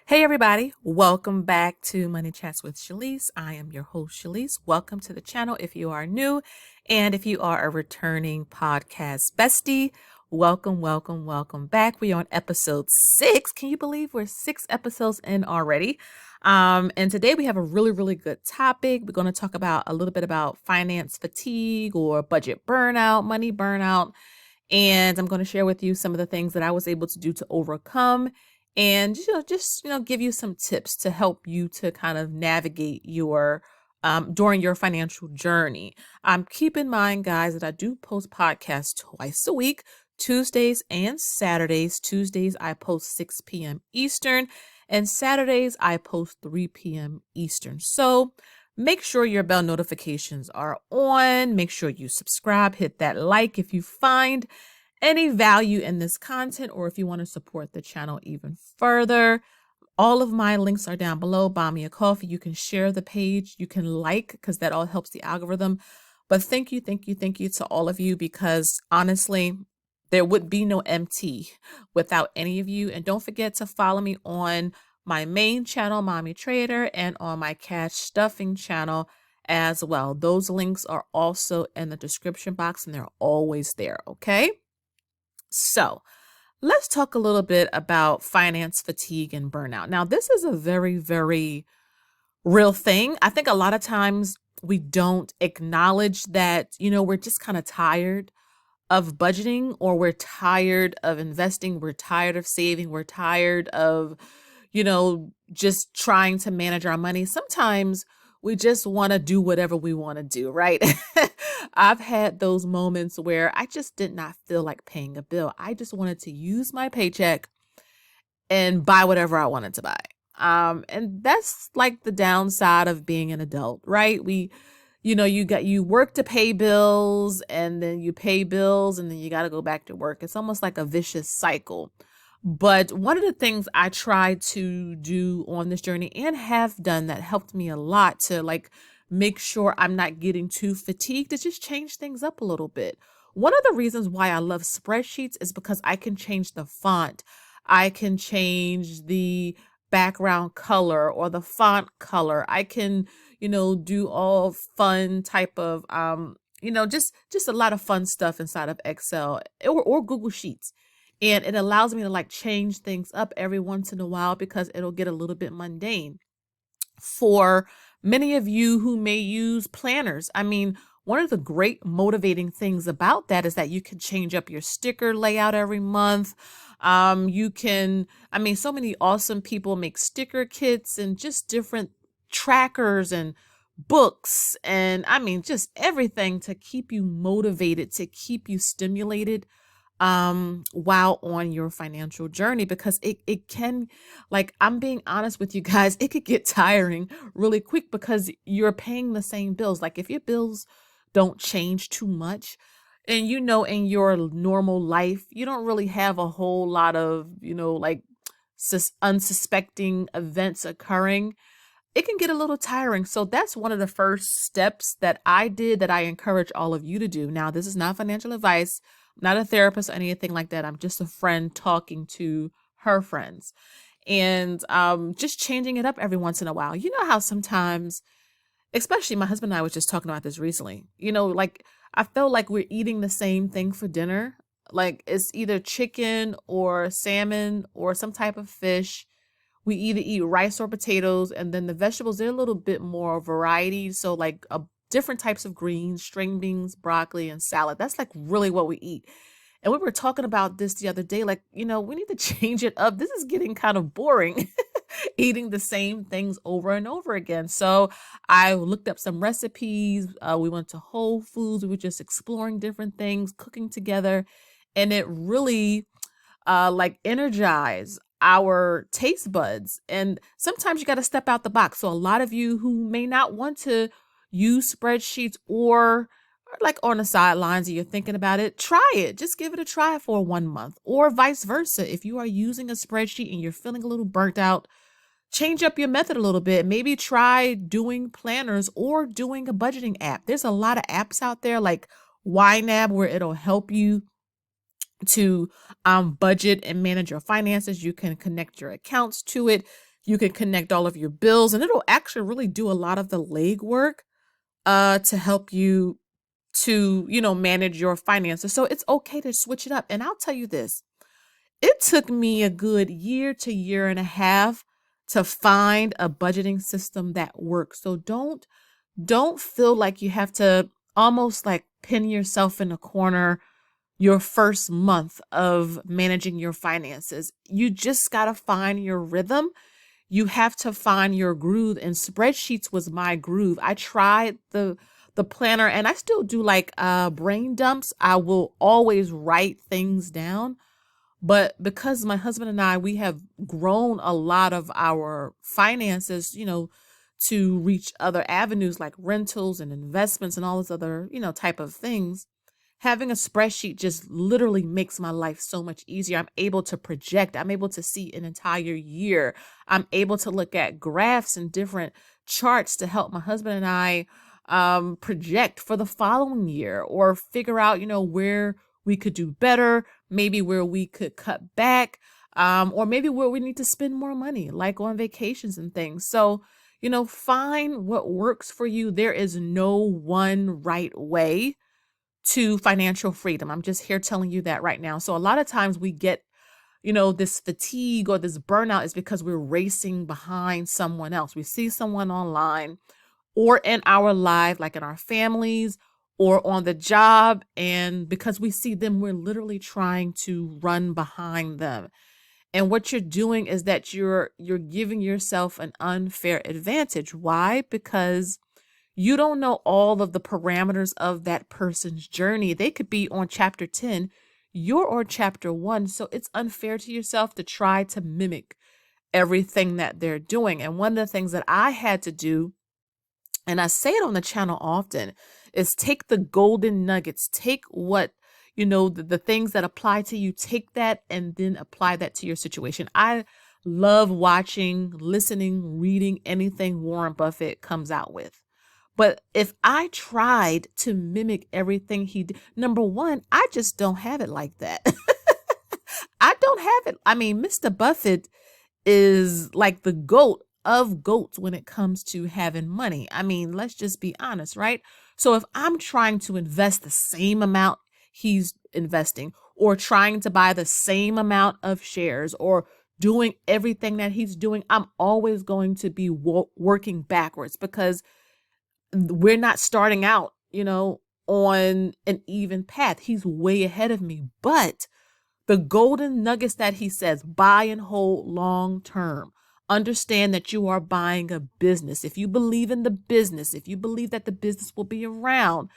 Hey everybody, welcome back to Money Chats with Shalise. I am your host Shalise. Welcome to the channel if you are new, and if you are a returning podcast bestie, welcome back. We are on episode 6. Can you believe we're 6 episodes in already? And today we have a really good topic. We're going to talk about a little bit about finance fatigue or budget burnout, money burnout. And I'm going to share with you some of the things that I was able to do to overcome and just give you some tips to help you to kind of navigate your during your financial journey. Keep in mind, guys, that I do post podcasts twice a week, Tuesdays and Saturdays. Tuesdays I post 6 p.m. Eastern, and Saturdays I post 3 p.m. Eastern. So make sure your bell notifications are on. Make sure you subscribe, hit that like if you find any value in this content, or if you want to support the channel even further. All of my links are down below. Buy me a coffee. You can share the page. You can like, because that all helps the algorithm. But thank you to all of you, because honestly, there would be no MT without any of you. And don't forget to follow me on my main channel, Mommy Trader, and on my cash stuffing channel as well. Those links are also in the description box, and they're always there, okay? So let's talk a little bit about finance fatigue and burnout. Now, this is a very real thing. I think a lot of times we don't acknowledge that, we're just kind of tired of budgeting, or we're tired of investing. We're tired of saving. We're tired of, just trying to manage our money. Sometimes we just want to do whatever we want to do, right? I've had those moments where I just did not feel like paying a bill. I just wanted to use my paycheck and buy whatever I wanted to buy. And that's like the downside of being an adult, right? You work to pay bills, and then you pay bills, and then you got to go back to work. It's almost like a vicious cycle. But one of the things I tried to do on this journey, and have done, that helped me a lot to make sure I'm not getting too fatigued, is just change things up a little bit. One of the reasons why I love spreadsheets is because I can change the font. I can change the background color or the font color. I can, do all fun type of, just a lot of fun stuff inside of Excel or Google Sheets. And it allows me to change things up every once in a while, because it'll get a little bit mundane. For many of you who may use planners, one of the great motivating things about that is that you can change up your sticker layout every month. So many awesome people make sticker kits and just different trackers and books, and just everything to keep you motivated, to keep you stimulated while on your financial journey, because it can, I'm being honest with you guys, it could get tiring really quick, because you're paying the same bills. If your bills don't change too much, and in your normal life, you don't really have a whole lot of, unsuspecting events occurring, it can get a little tiring. So that's one of the first steps that I did, that I encourage all of you to do. Now, this is not financial advice, not a therapist or anything like that. I'm just a friend talking to her friends, and just changing it up every once in a while. You know how sometimes, especially my husband and I was just talking about this recently, I felt like we're eating the same thing for dinner. It's either chicken or salmon or some type of fish. We either eat rice or potatoes, and then the vegetables, they're a little bit more variety. So different types of greens, string beans, broccoli, and salad. That's really what we eat. And we were talking about this the other day, we need to change it up. This is getting kind of boring, eating the same things over and over again. So I looked up some recipes. We went to Whole Foods. We were just exploring different things, cooking together. And it really energized our taste buds. And sometimes you got to step out the box. So a lot of you who may not want to use spreadsheets, or on the sidelines, and you're thinking about it, try it. Just give it a try for 1 month, or vice versa. If you are using a spreadsheet and you're feeling a little burnt out, change up your method a little bit. Maybe try doing planners or doing a budgeting app. There's a lot of apps out there like YNAB, where it'll help you to budget and manage your finances. You can connect your accounts to it. You can connect all of your bills, and it'll actually really do a lot of the legwork to help you to, manage your finances. So it's okay to switch it up. And I'll tell you this, it took me a good year to year and a half to find a budgeting system that works. So don't feel like you have to almost like pin yourself in a corner your first month of managing your finances. You just got to find your rhythm. You have to find your groove, and spreadsheets was my groove. I tried the planner, and I still do like brain dumps. I will always write things down, but because my husband and I, we have grown a lot of our finances, to reach other avenues like rentals and investments and all this other, type of things. Having a spreadsheet just literally makes my life so much easier. I'm able to project. I'm able to see an entire year. I'm able to look at graphs and different charts to help my husband and I project for the following year, or figure out, where we could do better, maybe where we could cut back, or maybe where we need to spend more money, like on vacations and things. So, find what works for you. There is no one right way to financial freedom. I'm just here telling you that right now. So a lot of times we get, this fatigue or this burnout is because we're racing behind someone else. We see someone online or in our life, like in our families or on the job. And because we see them, we're literally trying to run behind them. And what you're doing is that you're giving yourself an unfair advantage. Why? Because you don't know all of the parameters of that person's journey. They could be on chapter 10. You're on chapter 1. So it's unfair to yourself to try to mimic everything that they're doing. And one of the things that I had to do, and I say it on the channel often, is take the golden nuggets, take what, the things that apply to you, take that and then apply that to your situation. I love watching, listening, reading anything Warren Buffett comes out with. But if I tried to mimic everything he did, number one, I just don't have it like that. I don't have it. I mean, Mr. Buffett is like the goat of goats when it comes to having money. I mean, let's just be honest, right? So if I'm trying to invest the same amount he's investing, or trying to buy the same amount of shares, or doing everything that he's doing, I'm always going to be working backwards, because we're not starting out, on an even path. He's way ahead of me. But the golden nuggets that he says, buy and hold long term. Understand that you are buying a business. If you believe in the business, if you believe that the business will be around,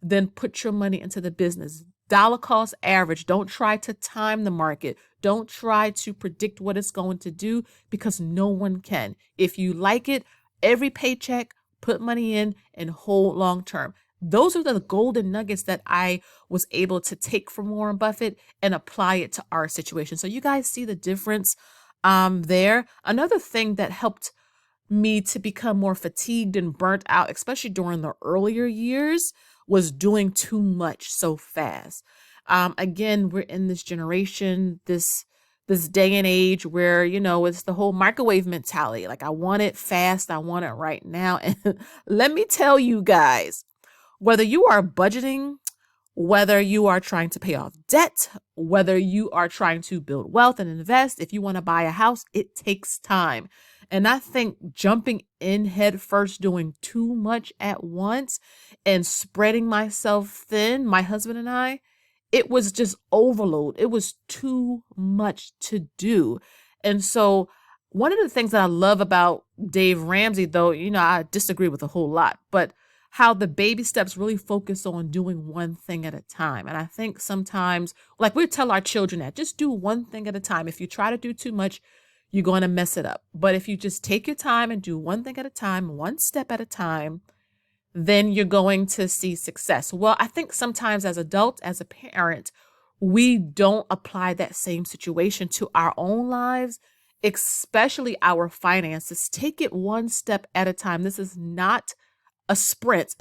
then put your money into the business. Dollar cost average. Don't try to time the market. Don't try to predict what it's going to do, because no one can. If you like it, every paycheck, put money in and hold long term. Those are the golden nuggets that I was able to take from Warren Buffett and apply it to our situation. So you guys see the difference there. Another thing that helped me to become more fatigued and burnt out, especially during the earlier years, was doing too much so fast. Again, we're in this generation, this day and age where, it's the whole microwave mentality. Like, I want it fast. I want it right now. And let me tell you guys, whether you are budgeting, whether you are trying to pay off debt, whether you are trying to build wealth and invest, if you want to buy a house, it takes time. And I think jumping in head first, doing too much at once and spreading myself thin, my husband and I, it was just overload. It was too much to do. And so one of the things that I love about Dave Ramsey, though, I disagree with a whole lot, but how the baby steps really focus on doing one thing at a time. And I think sometimes, like we tell our children that, just do one thing at a time. If you try to do too much, you're going to mess it up. But if you just take your time and do one thing at a time, one step at a time, then you're going to see success. Well, I think sometimes as adults, as a parent, we don't apply that same situation to our own lives, especially our finances. Take it one step at a time. This is not a sprint.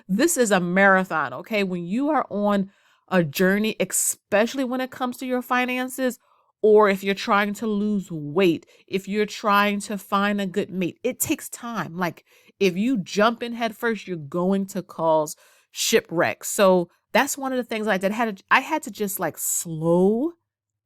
This is a marathon, okay? When you are on a journey, especially when it comes to your finances, or if you're trying to lose weight, if you're trying to find a good mate, it takes time. Like if you jump in head first, you're going to cause shipwreck. So that's one of the things I did. I had to just like slow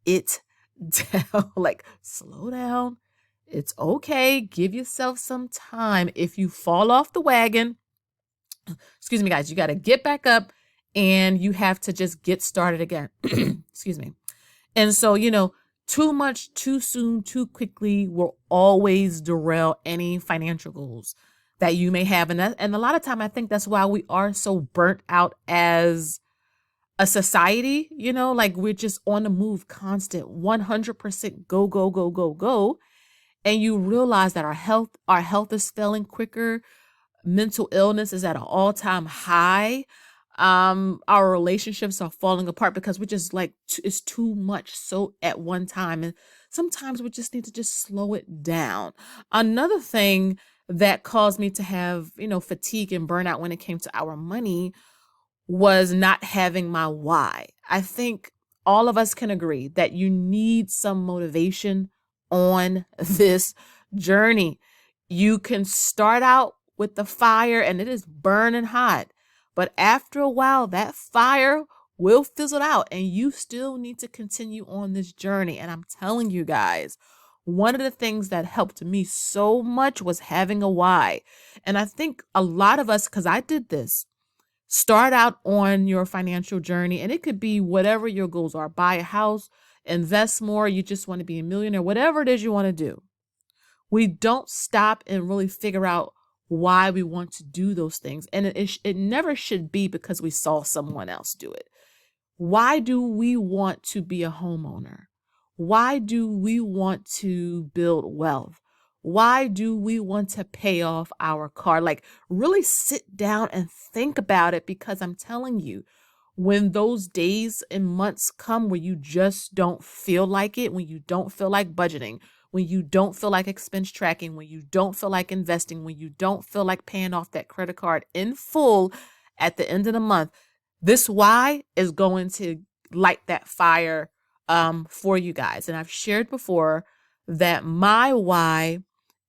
it down, like slow down. It's okay. Give yourself some time. If you fall off the wagon, excuse me, guys, you got to get back up and you have to just get started again. Excuse me. And so, too much, too soon, too quickly will always derail any financial goals that you may have. And a lot of time, I think that's why we are so burnt out as a society, like we're just on the move, constant, 100% go, go, go, go, go. And you realize that our health is failing quicker. Mental illness is at an all-time high. Our relationships are falling apart because we're just like, it's too much so at one time. And sometimes we just need to just slow it down. Another thing that caused me to have, fatigue and burnout when it came to our money was not having my why. I think all of us can agree that you need some motivation on this journey. You can start out with the fire and it is burning hot, but after a while that fire will fizzle out and you still need to continue on this journey. And I'm telling you guys, one of the things that helped me so much was having a why. And I think a lot of us, because I did this, start out on your financial journey, and it could be whatever your goals are. Buy a house, invest more, you just want to be a millionaire, whatever it is you want to do. We don't stop and really figure out why we want to do those things. And it never should be because we saw someone else do it. Why do we want to be a homeowner? Why do we want to build wealth? Why do we want to pay off our car? Like really sit down and think about it, because I'm telling you, when those days and months come where you just don't feel like it, when you don't feel like budgeting, when you don't feel like expense tracking, when you don't feel like investing, when you don't feel like paying off that credit card in full at the end of the month, this why is going to light that fire for you guys. And I've shared before that my why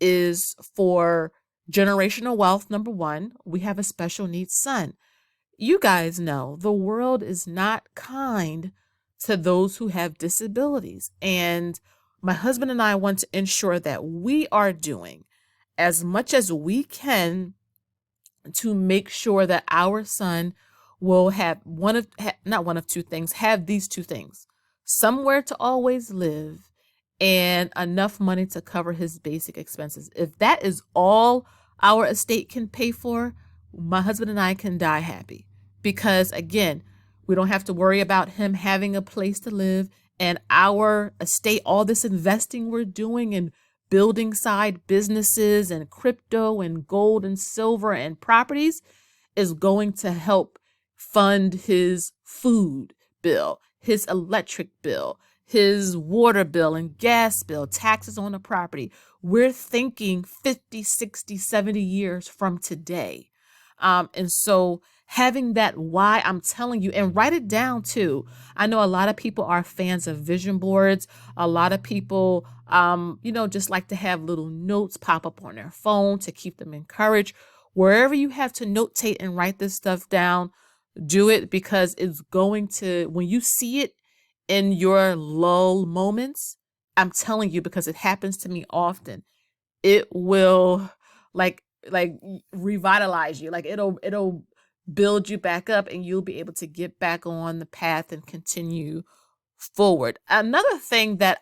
is for generational wealth. Number one, we have a special needs son. You guys know the world is not kind to those who have disabilities. And my husband and I want to ensure that we are doing as much as we can to make sure that our son will have not one of two things, have these two things: somewhere to always live and enough money to cover his basic expenses. If that is all our estate can pay for, my husband and I can die happy, because again, we don't have to worry about him having a place to live, and our estate, all this investing we're doing in building side businesses and crypto and gold and silver and properties is going to help fund his food bill, his electric bill, his water bill and gas bill, taxes on the property. We're thinking 50, 60, 70 years from today. And so having that why, I'm telling you, and write it down too. I know a lot of people are fans of vision boards. A lot of people, just like to have little notes pop up on their phone to keep them encouraged. Wherever you have to notate and write this stuff down, do it, because it's going to, when you see it in your lull moments, I'm telling you, because it happens to me often, it will like revitalize you. Like it'll build you back up and you'll be able to get back on the path and continue forward. Another thing that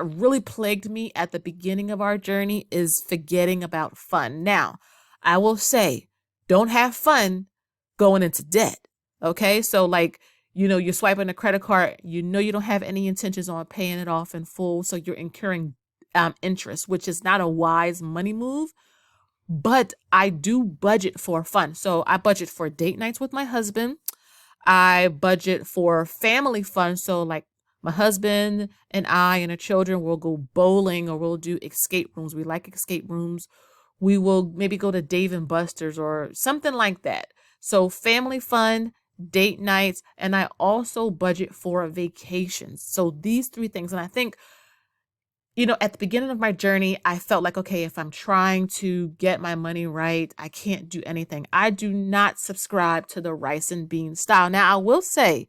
really plagued me at the beginning of our journey is forgetting about fun. Now, I will say, don't have fun going into debt. Okay. So you're swiping a credit card, you don't have any intentions on paying it off in full. So you're incurring interest, which is not a wise money move. But I do budget for fun. So I budget for date nights with my husband. I budget for family fun. So like my husband and I and the children will go bowling, or we'll do escape rooms. We like escape rooms. We will maybe go to Dave and Buster's or something like that. So family fun, date nights, and I also budget for vacations. So these three things. And I think, at the beginning of my journey, I felt like, okay, if I'm trying to get my money right, I can't do anything. I do not subscribe to the rice and beans style. Now, I will say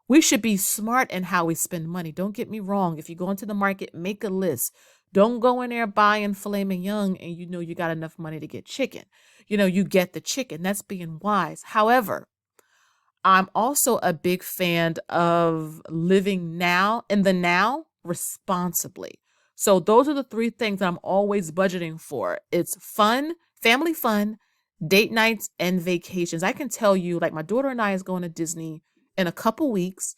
we should be smart in how we spend money. Don't get me wrong. If you go into the market, make a list. Don't go in there buying filet mignon and you got enough money to get chicken. You get the chicken. That's being wise. However, I'm also a big fan of living now in the now responsibly. So those are the three things that I'm always budgeting for. It's family fun, date nights, and vacations. I can tell you, like my daughter and I is going to Disney in a couple weeks.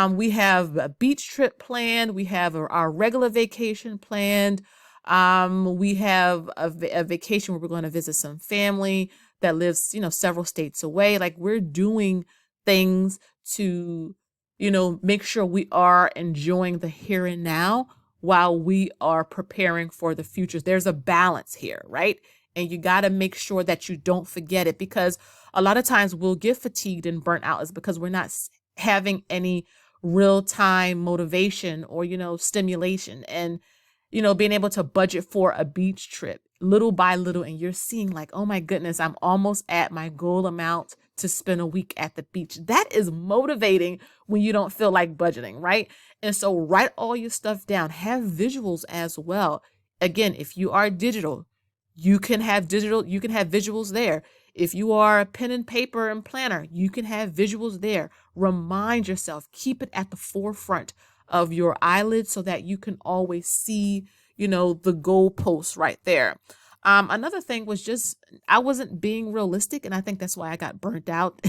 We have a beach trip planned. We have our regular vacation planned. We have a vacation where we're going to visit some family that lives, several states away. Like we're doing things to, make sure we are enjoying the here and now while we are preparing for the future. There's a balance here, right? And you got to make sure that you don't forget it, because a lot of times we'll get fatigued and burnt out is because we're not having any real time motivation or, stimulation. And being able to budget for a beach trip little by little, and you're seeing like, oh my goodness, I'm almost at my goal amount to spend a week at the beach. That is motivating when you don't feel like budgeting, right? And so write all your stuff down, have visuals as well. Again, if you are digital, you can have visuals there. If you are a pen and paper and planner, you can have visuals there. Remind yourself, keep it at the forefront of your eyelids so that you can always see, the goalposts right there. Another thing was just, I wasn't being realistic. And I think that's why I got burnt out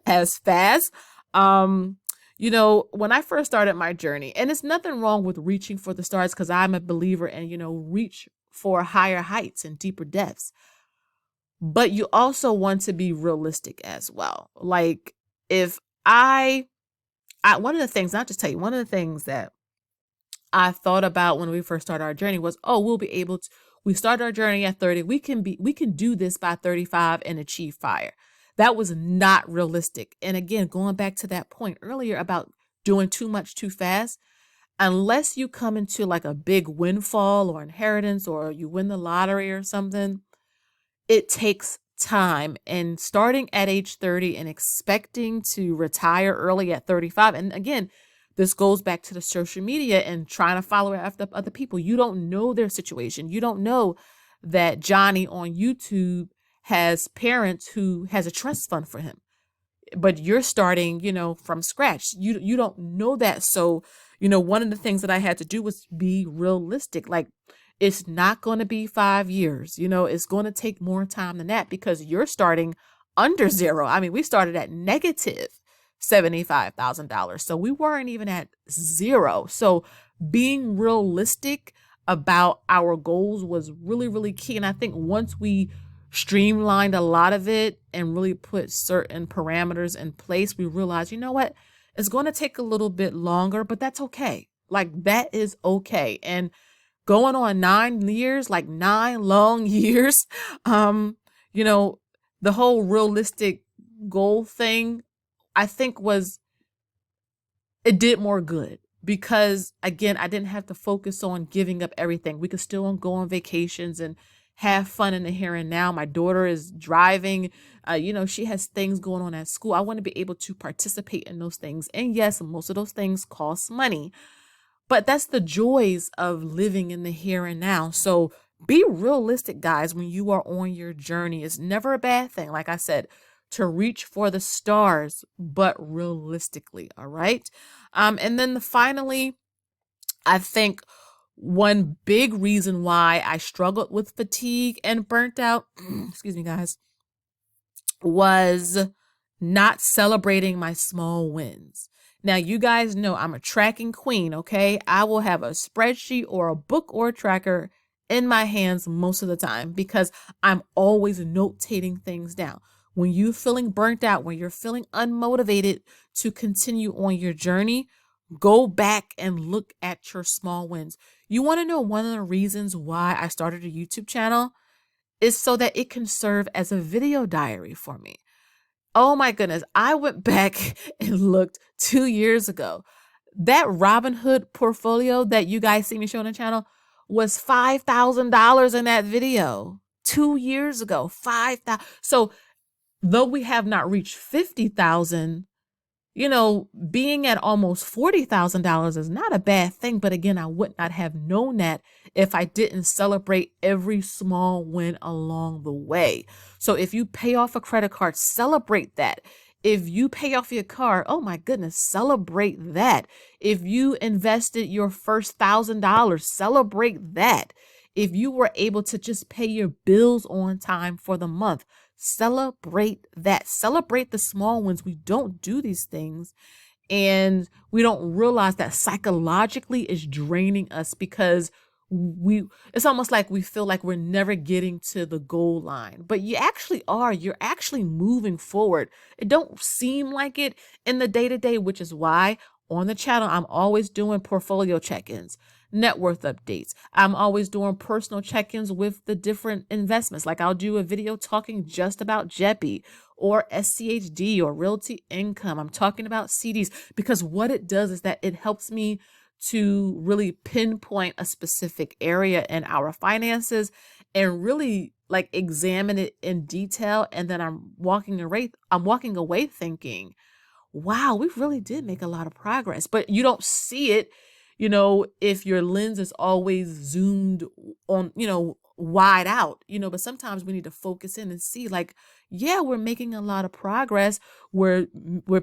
as fast. When I first started my journey, and it's nothing wrong with reaching for the stars, because I'm a believer in, reach for higher heights and deeper depths. But you also want to be realistic as well. Like if one of the things, not just tell you, one of the things that I thought about when we first started our journey was, we started our journey at 30. We can do this by 35 and achieve fire. That was not realistic. And again, going back to that point earlier about doing too much too fast, unless you come into like a big windfall or inheritance, or you win the lottery or something, it takes time. And starting at age 30 and expecting to retire early at 35. And again, this goes back to the social media and trying to follow after other people. You don't know their situation. You don't know that Johnny on YouTube has parents who has a trust fund for him, but you're starting, from scratch. You don't know that. So, one of the things that I had to do was be realistic. Like, it's not going to be 5 years. It's going to take more time than that, because you're starting under zero. I mean, we started at negative $75,000. So we weren't even at zero. So being realistic about our goals was really, really key. And I think once we streamlined a lot of it and really put certain parameters in place, we realized, you know what? It's going to take a little bit longer, but that's okay. Like, that is okay. And going on 9 years, like 9 long years, the whole realistic goal thing, I think it did more good, because again, I didn't have to focus on giving up everything. We could still go on vacations and have fun in the here and now. My daughter is driving, she has things going on at school. I want to be able to participate in those things. And yes, most of those things cost money, but that's the joys of living in the here and now. So be realistic, guys, when you are on your journey. It's never a bad thing, like I said, to reach for the stars, but realistically. All right. And then finally, I think one big reason why I struggled with fatigue and burnt out, excuse me, guys, was not celebrating my small wins. Now, you guys know I'm a tracking queen, okay? I will have a spreadsheet or a book or a tracker in my hands most of the time, because I'm always notating things down. When you're feeling burnt out, when you're feeling unmotivated to continue on your journey, go back and look at your small wins. You want to know one of the reasons why I started a YouTube channel is so that it can serve as a video diary for me. Oh my goodness. I went back and looked 2 years ago. That Robinhood portfolio that you guys see me show on the channel was $5,000 in that video 2 years ago. 5,000. So though we have not reached 50,000, being at almost $40,000 is not a bad thing. But again, I would not have known that if I didn't celebrate every small win along the way. So if you pay off a credit card, celebrate that. If you pay off your car, oh my goodness, celebrate that. If you invested your first $1,000, celebrate that. If you were able to just pay your bills on time for the month, celebrate that. Celebrate the small wins. We don't do these things, and we don't realize that psychologically is draining us because it's almost like we feel like we're never getting to the goal line, but you actually are. You're actually moving forward. It don't seem like it in the day-to-day, which is why on the channel I'm always doing portfolio check-ins, net worth updates. I'm always doing personal check-ins with the different investments. Like I'll do a video talking just about JEPI or SCHD or realty income. I'm talking about CDs because what it does is that it helps me to really pinpoint a specific area in our finances and really like examine it in detail. And then I'm walking away thinking, wow, we really did make a lot of progress. But you don't see it, if your lens is always zoomed on, wide out, but sometimes we need to focus in and see like, yeah, we're making a lot of progress. We're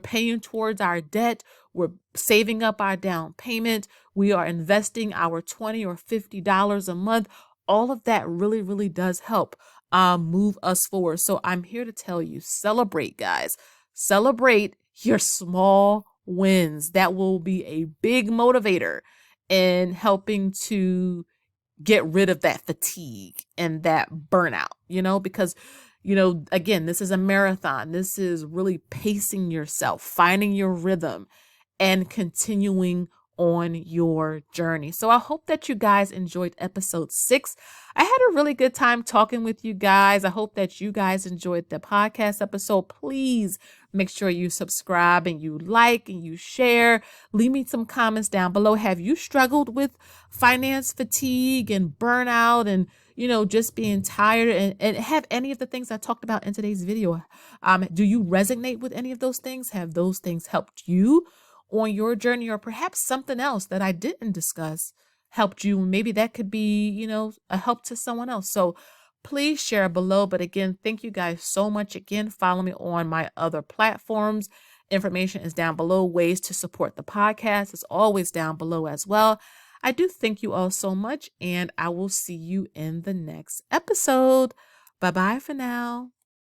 paying towards our debt. We're saving up our down payment. We are investing our $20 or $50 a month. All of that really, really does help move us forward. So I'm here to tell you, celebrate, guys. Celebrate your small wins. That will be a big motivator in helping to get rid of that fatigue and that burnout, because, again, this is a marathon. This is really pacing yourself, finding your rhythm and continuing on your journey. So I hope that you guys enjoyed episode 6. I had a really good time talking with you guys. I hope that you guys enjoyed the podcast episode. Please make sure you subscribe and you like and you share. Leave me some comments down below. Have you struggled with finance fatigue and burnout and, just being tired and have any of the things I talked about in today's video? Do you resonate with any of those things? Have those things helped you on your journey, or perhaps something else that I didn't discuss helped you? Maybe that could be, a help to someone else. So please share below. But again, thank you guys so much. Again, follow me on my other platforms. Information is down below. Ways to support the podcast is always down below as well. I do thank you all so much, and I will see you in the next episode. Bye-bye for now.